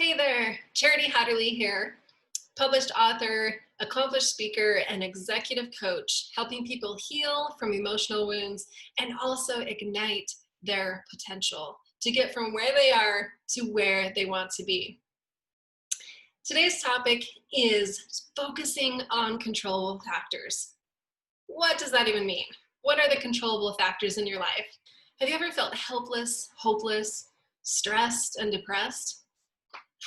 Hey there, Charity Hatterley here, published author, accomplished speaker, and executive coach, helping people heal from emotional wounds and also ignite their potential to get from where they are to where they want to be. Today's topic is focusing on controllable factors. What does that even mean? What are the controllable factors in your life? Have you ever felt helpless, hopeless, stressed, and depressed?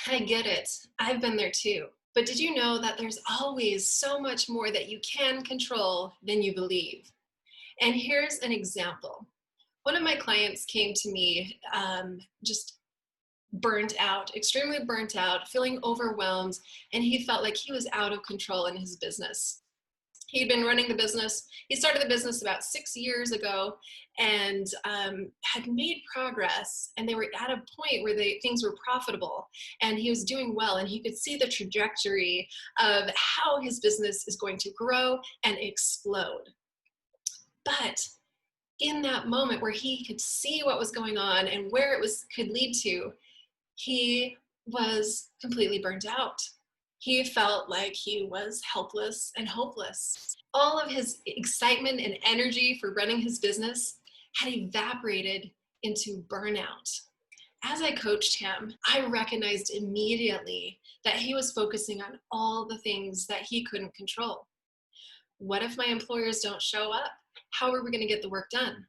I get it. I've been there too. But did you know that there's always so much more that you can control than you believe? And here's an example. One of my clients came to me just burnt out, extremely burnt out, feeling overwhelmed, and he felt like he was out of control in his business. He'd been running the business. He started the business about 6 years ago and had made progress. And they were at a point where things were profitable and he was doing well. And he could see the trajectory of how his business is going to grow and explode. But in that moment where he could see what was going on and where could lead to, he was completely burnt out. He felt like he was helpless and hopeless. All of his excitement and energy for running his business had evaporated into burnout. As I coached him, I recognized immediately that he was focusing on all the things that he couldn't control. What if my employers don't show up? How are we going to get the work done?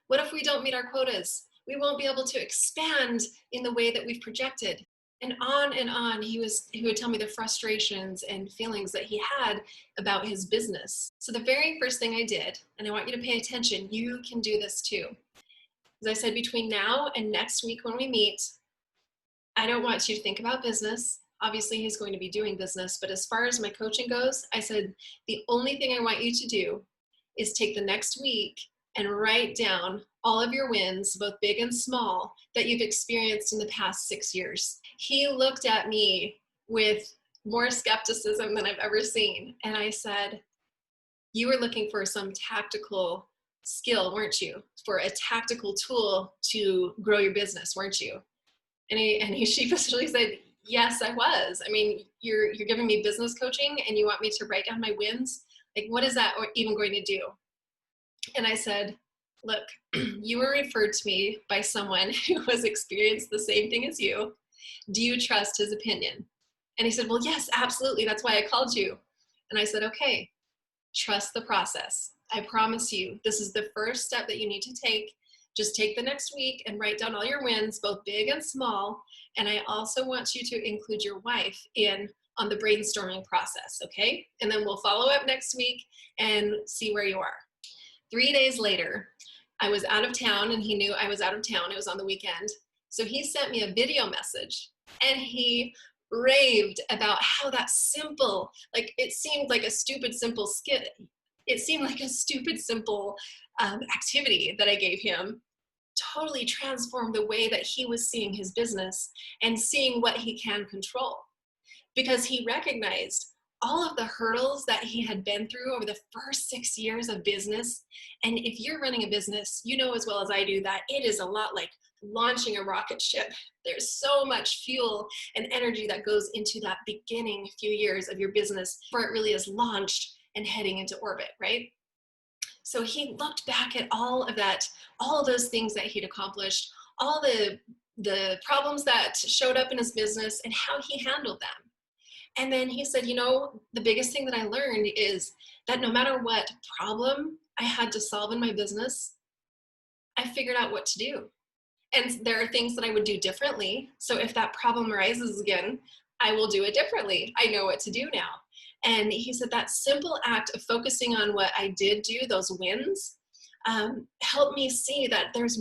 What if we don't meet our quotas? We won't be able to expand in the way that we've projected. And on, he would tell me the frustrations and feelings that he had about his business. So the very first thing I did, and I want you to pay attention, you can do this too. As I said, between now and next week when we meet, I don't want you to think about business. Obviously, he's going to be doing business, but as far as my coaching goes, I said, the only thing I want you to do is take the next week and write down all of your wins, both big and small, that you've experienced in the past 6 years. He looked at me with more skepticism than I've ever seen. And I said, you were looking for some tactical skill, weren't you? For a tactical tool to grow your business, weren't you? And he sheepishly said, yes, I was. I mean, you're giving me business coaching and you want me to write down my wins? Like, what is that even going to do? And I said, look, you were referred to me by someone who has experienced the same thing as you. Do you trust his opinion? And he said, well, yes, absolutely. That's why I called you. And I said, okay, trust the process. I promise you, this is the first step that you need to take. Just take the next week and write down all your wins, both big and small. And I also want you to include your wife on the brainstorming process, okay? And then we'll follow up next week and see where you are. 3 days later, I was out of town and he knew I was out of town. It was on the weekend. So he sent me a video message and he raved about how that simple, like it seemed like a stupid, simple skit. It seemed like a stupid, simple activity that I gave him totally transformed the way that he was seeing his business and seeing what he can control. Because he recognized all of the hurdles that he had been through over the first 6 years of business. And if you're running a business, you know as well as I do that it is a lot like launching a rocket ship. There's so much fuel and energy that goes into that beginning few years of your business before it really is launched and heading into orbit, right? So he looked back at all of that, all of those things that he'd accomplished, all the problems that showed up in his business and how he handled them. And then he said, you know, the biggest thing that I learned is that no matter what problem I had to solve in my business, I figured out what to do. And there are things that I would do differently. So if that problem arises again, I will do it differently. I know what to do now. And he said that simple act of focusing on what I did do, those wins, helped me see that there's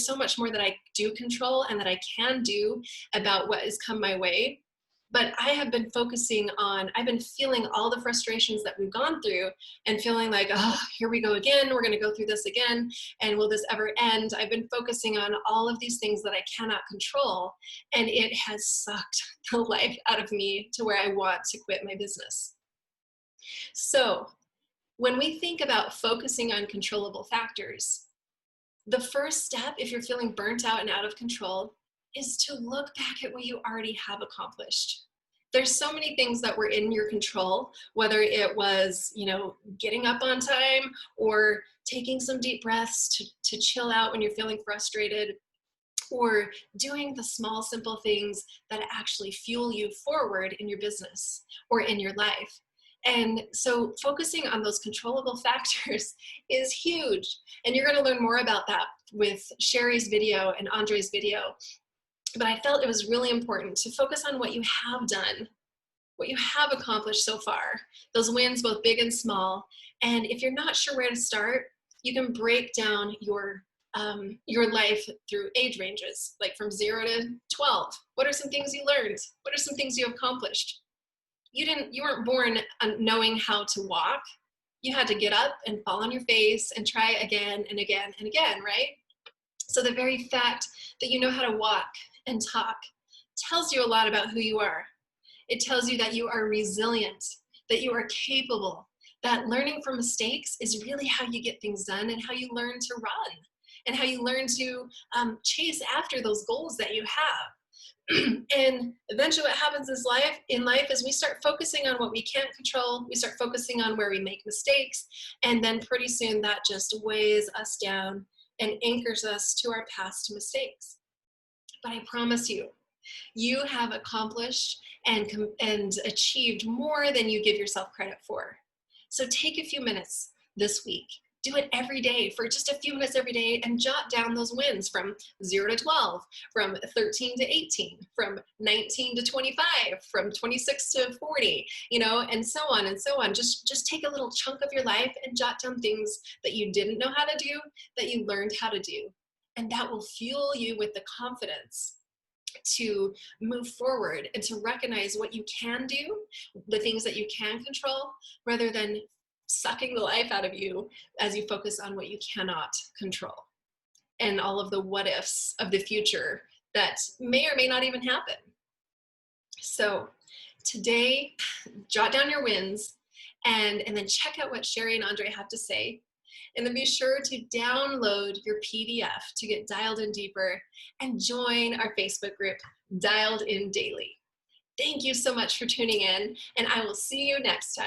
so much more that I do control and that I can do about what has come my way. But I have been I've been feeling all the frustrations that we've gone through and feeling like, oh, here we go again. We're going to go through this again. And will this ever end? I've been focusing on all of these things that I cannot control. And it has sucked the life out of me to where I want to quit my business. So when we think about focusing on controllable factors, the first step, if you're feeling burnt out and out of control, is to look back at what you already have accomplished. There's so many things that were in your control, whether it was, getting up on time or taking some deep breaths to chill out when you're feeling frustrated, or doing the small, simple things that actually fuel you forward in your business or in your life. And so focusing on those controllable factors is huge. And you're going to learn more about that with Sherry's video and Andre's video. But I felt it was really important to focus on what you have done, what you have accomplished so far, those wins, both big and small. And if you're not sure where to start, you can break down your life through age ranges, like from 0 to 12. What are some things you learned? What are some things you accomplished? You weren't born knowing how to walk. You had to get up and fall on your face and try again and again and again, right? So the very fact that you know how to walk and talk tells you a lot about who you are. It tells you that you are resilient, that you are capable, that learning from mistakes is really how you get things done and how you learn to run and how you learn to chase after those goals that you have. And eventually what happens in life is we start focusing on what we can't control. We start focusing on where we make mistakes. And then pretty soon that just weighs us down and anchors us to our past mistakes. But I promise you, you have accomplished and achieved more than you give yourself credit for. So take a few minutes this week. Do it every day for just a few minutes every day and jot down those wins from 0 to 12, from 13 to 18, from 19 to 25, from 26 to 40, and so on and so on. Just take a little chunk of your life and jot down things that you didn't know how to do, that you learned how to do. And that will fuel you with the confidence to move forward and to recognize what you can do, the things that you can control, rather than sucking the life out of you as you focus on what you cannot control and all of the what ifs of the future that may or may not even happen. So today, jot down your wins and then check out what Sherry and Andre have to say. And then be sure to download your PDF to get dialed in deeper and join our Facebook group, Dialed In Daily. Thank you so much for tuning in, and I will see you next time.